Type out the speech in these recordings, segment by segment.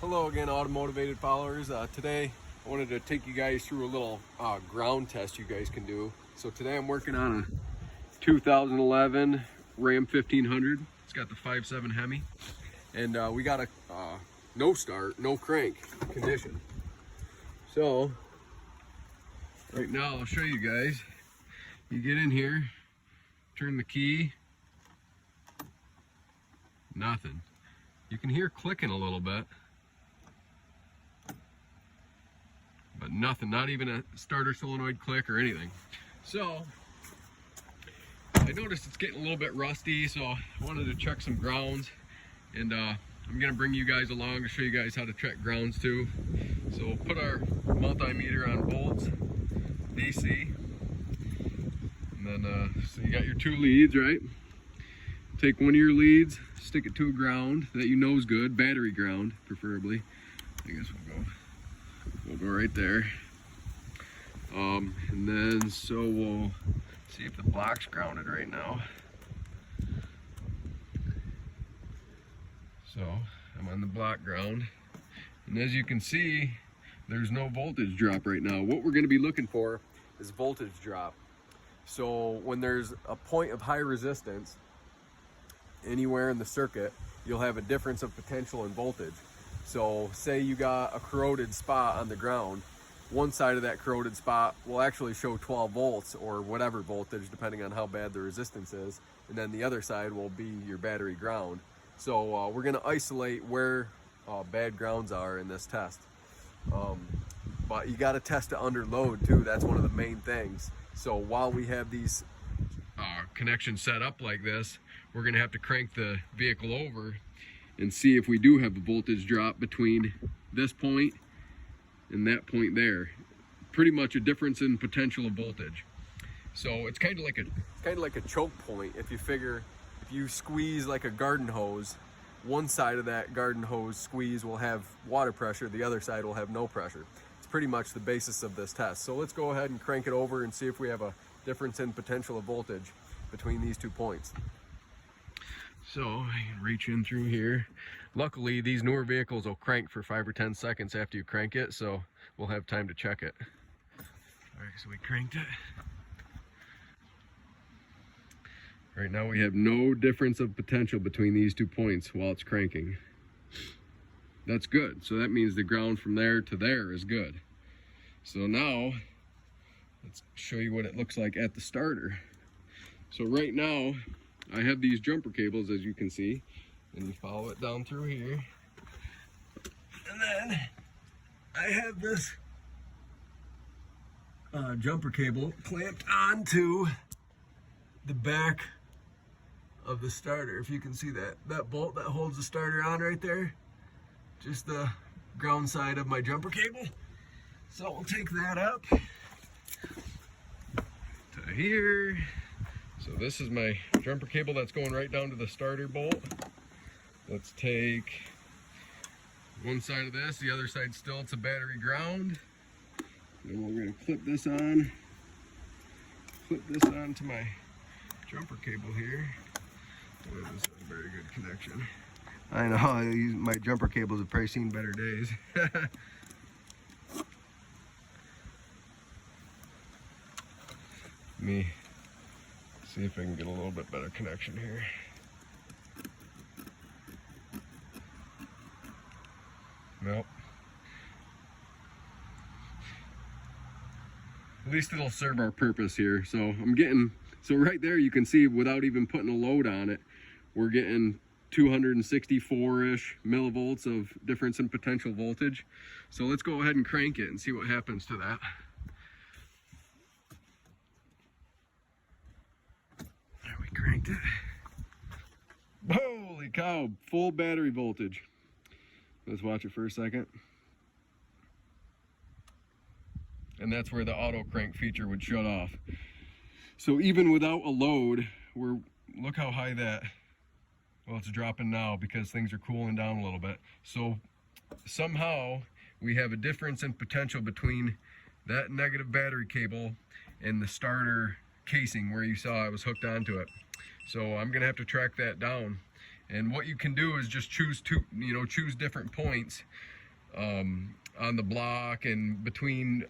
Hello again, Automotivated followers. Today I wanted to take you guys through a little ground test you guys can do. So today I'm working on a 2011 Ram 1500. It's got the 5.7 Hemi, and we got a no start, no crank condition. So right now I'll show you guys. You get in here, turn the key, nothing. You can hear clicking a little bit, but nothing, not even a starter solenoid click or anything. So I noticed it's getting a little bit rusty, so I wanted to check some grounds, and I'm gonna bring you guys along to show you guys how to check grounds too. So we'll put our multimeter on volts, DC, and then so you got your two leads, right? Take one of your leads, stick it to a ground that you know is good, battery ground preferably. I guess we'll go right there. And then so we'll see if the block's grounded right now. So I'm on the block ground, and as you can see, there's no voltage drop right now. What we're going to be looking for is voltage drop. So when there's a point of high resistance anywhere in the circuit, you'll have a difference of potential in voltage. So say you got a corroded spot on the ground, one side of that corroded spot will actually show 12 volts or whatever voltage depending on how bad the resistance is, and then the other side will be your battery ground. So we're going to isolate where bad grounds are in this test, but you got to test it under load too. That's one of the main things. So while we have these connections set up like this, we're going to have to crank the vehicle over and see if we do have a voltage drop between this point and that point there. Pretty much a difference in potential of voltage. So it's kind of like a choke point. If you figure, if you squeeze like a garden hose, one side of that garden hose squeeze will have water pressure, the other side will have no pressure. It's pretty much the basis of this test. So let's go ahead and crank it over and see if we have a difference in potential of voltage between these 2 points. So I can reach in through here. Luckily, these newer vehicles will crank for 5 or 10 seconds after you crank it, so we'll have time to check it. All right, so we cranked it. Right now we have no difference of potential between these 2 points while it's cranking. That's good. So that means the ground from there to there is good. So now let's show you what it looks like at the starter. So right now I have these jumper cables, as you can see, and you follow it down through here, and then I have this jumper cable clamped onto the back of the starter. If you can see that bolt that holds the starter on right there, just the ground side of my jumper cable. So we'll take that up to here. So this is my jumper cable that's going right down to the starter bolt. Let's take one side of this, the other side still, it's a battery ground. Then we're going to clip this onto my jumper cable here. Oh, this is a very good connection. I know, my jumper cables have probably seen better days. Let me see if I can get a little bit better connection here. Nope. At least it'll serve our purpose here. So so right there you can see, without even putting a load on it, we're getting 264-ish millivolts of difference in potential voltage. So let's go ahead and crank it and see what happens to that. There, we cranked it. Holy cow, full battery voltage. Let's watch it for a second. And that's where the auto crank feature would shut off. So even without a load, look how high that, well, it's dropping now because things are cooling down a little bit. So somehow we have a difference in potential between that negative battery cable and the starter casing where you saw I was hooked onto it. So I'm gonna have to track that down And what you can do is just choose choose different points on the block and between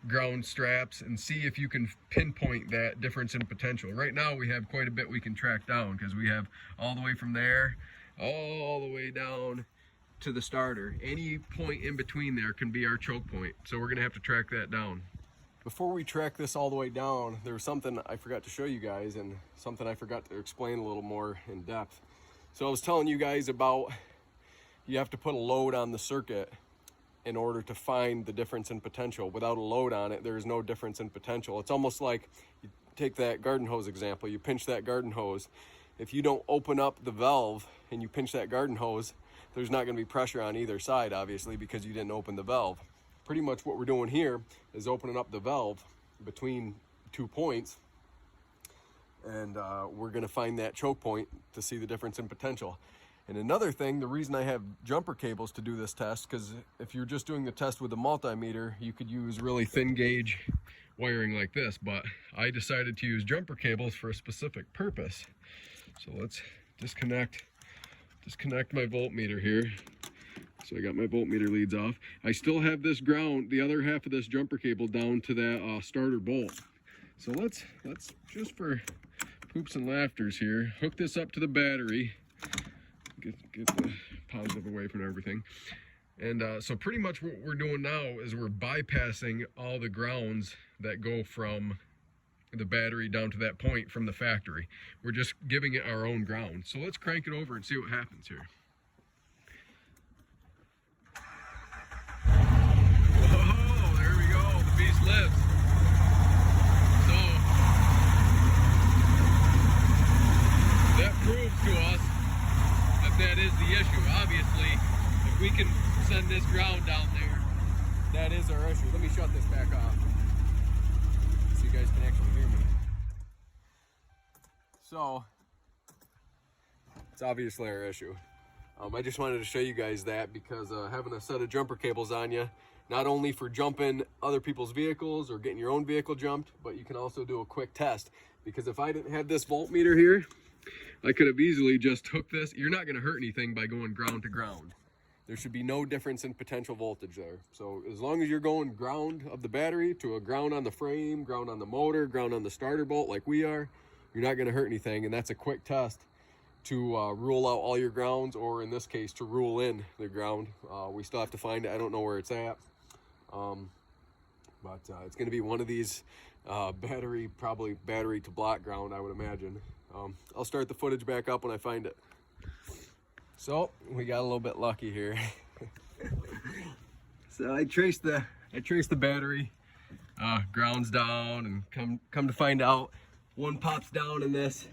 ground straps, and see if you can pinpoint that difference in potential. Right now we have quite a bit we can track down, because we have all the way from there all the way down to the starter. Any point in between there can be our choke point, so we're gonna have to track that down. Before we track this all the way down, there was something I forgot to show you guys, and something I forgot to explain a little more in depth. So I was telling you guys about, you have to put a load on the circuit in order to find the difference in potential. Without a load on it, there is no difference in potential. It's almost like, you take that garden hose example, you pinch that garden hose. If you don't open up the valve and you pinch that garden hose, there's not gonna be pressure on either side, obviously, because you didn't open the valve. Pretty much what we're doing here is opening up the valve between 2 points, and we're gonna find that choke point to see the difference in potential. And another thing, the reason I have jumper cables to do this test, because if you're just doing the test with a multimeter, you could use really thin gauge wiring like this, but I decided to use jumper cables for a specific purpose. So let's disconnect my voltmeter here. So I got my voltmeter leads off. I still have this ground, the other half of this jumper cable, down to that starter bolt. So let's just for poops and laughters here, hook this up to the battery. Get the positive away from everything. And so pretty much what we're doing now is we're bypassing all the grounds that go from the battery down to that point from the factory. We're just giving it our own ground. So let's crank it over and see what happens here. Whoa, there we go, the beast lives. So that proves to us that is the issue. Obviously, if we can send this ground down there, that is our issue. Let me shut this back off so you guys can actually hear me. So it's obviously our issue. I just wanted to show you guys that, because having a set of jumper cables on you, not only for jumping other people's vehicles or getting your own vehicle jumped, but you can also do a quick test. Because if I didn't have this voltmeter here, I could have easily just hooked this. You're not going to hurt anything by going ground to ground. There should be no difference in potential voltage there. So as long as you're going ground of the battery to a ground on the frame, ground on the motor, ground on the starter bolt like we are, you're not going to hurt anything. And that's a quick test to rule out all your grounds, or in this case, to rule in the ground. We still have to find it. I don't know where it's at. But it's going to be one of these probably battery to block ground, I would imagine. I'll start the footage back up when I find it. So we got a little bit lucky here. So I traced the battery grounds down, and come to find out, one pops down in this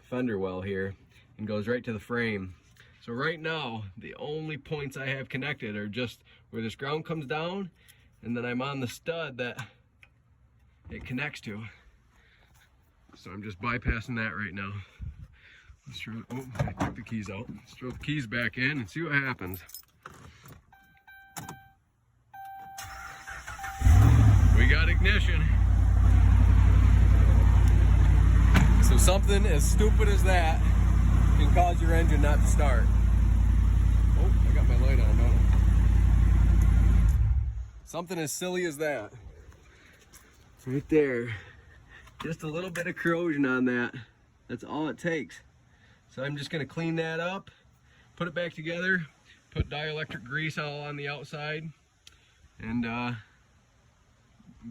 fender well here and goes right to the frame. So right now the only points I have connected are just where this ground comes down, and then I'm on the stud that it connects to. So I'm just bypassing that right now. Let's throw, I took the keys out. Let's throw the keys back in and see what happens. We got ignition. So something as stupid as that can cause your engine not to start. Oh, I got my light on, don't I? Something as silly as that. Right there. Just a little bit of corrosion on that. That's all it takes. So I'm just gonna clean that up, put it back together, put dielectric grease all on the outside, and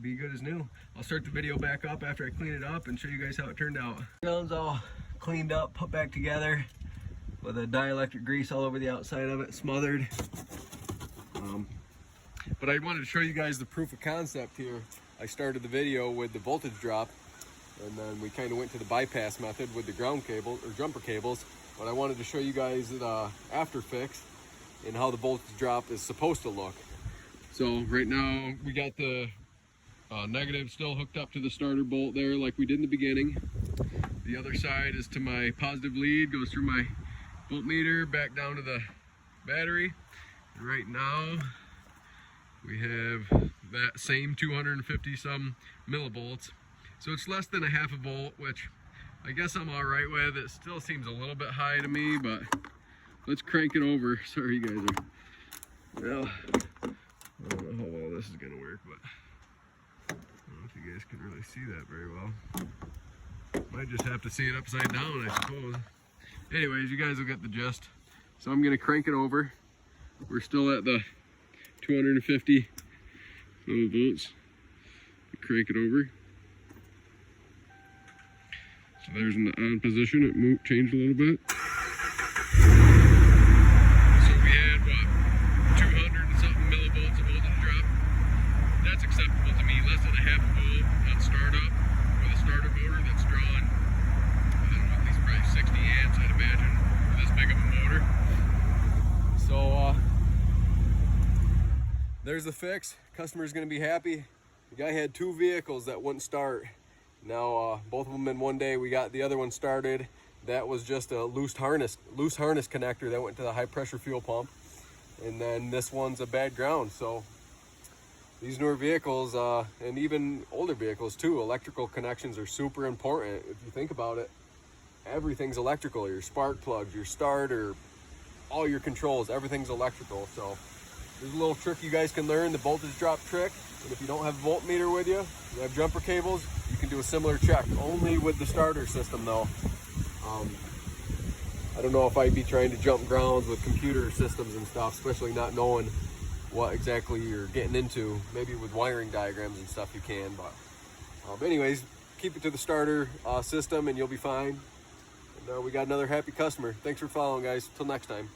be good as new. I'll start the video back up after I clean it up and show you guys how it turned out. Ground's all cleaned up, put back together with a dielectric grease all over the outside of it, smothered. But I wanted to show you guys the proof of concept here. I started the video with the voltage drop, and then we kind of went to the bypass method with the ground cable or jumper cables. But I wanted to show you guys the after fix and how the voltage drop is supposed to look. So right now we got the negative still hooked up to the starter bolt there like we did in the beginning. The other side is to my positive lead, goes through my voltmeter back down to the battery. And right now we have that same 250 some millivolts. So it's less than a half a volt, which I guess I'm all right with it. Still seems a little bit high to me, but let's crank it over. Sorry, you guys are, well, I don't know how well this is gonna work, but I don't know if you guys can really see that very well. Might just have to see it upside down, I suppose. Anyways, you guys will get the gist. So I'm gonna crank it over. We're still at the 250 millivolts. Crank it over. So there's in the on position. It moved, changed a little bit. So we had what, 200 and something millivolts of voltage drop. That's acceptable to me. Less than a half a volt on startup with a starter motor that's drawing, I don't know, at least probably 60 amps, I'd imagine, for this big of a motor. So there's the fix. Customer's gonna be happy. The guy had 2 vehicles that wouldn't start. Now both of them in one day. We got the other one started. That was just a loose harness connector that went to the high pressure fuel pump. And then this one's a bad ground. So these newer vehicles and even older vehicles too, electrical connections are super important. If you think about it, everything's electrical. Your spark plugs, your starter, all your controls, everything's electrical. So there's a little trick you guys can learn, the voltage drop trick. And if you don't have a voltmeter with you, you have jumper cables, you can do a similar check, only with the starter system though. I don't know if I'd be trying to jump grounds with computer systems and stuff, especially not knowing what exactly you're getting into. Maybe with wiring diagrams and stuff you can, but anyways, keep it to the starter system and you'll be fine. And we got another happy customer. Thanks for following, guys. Till next time.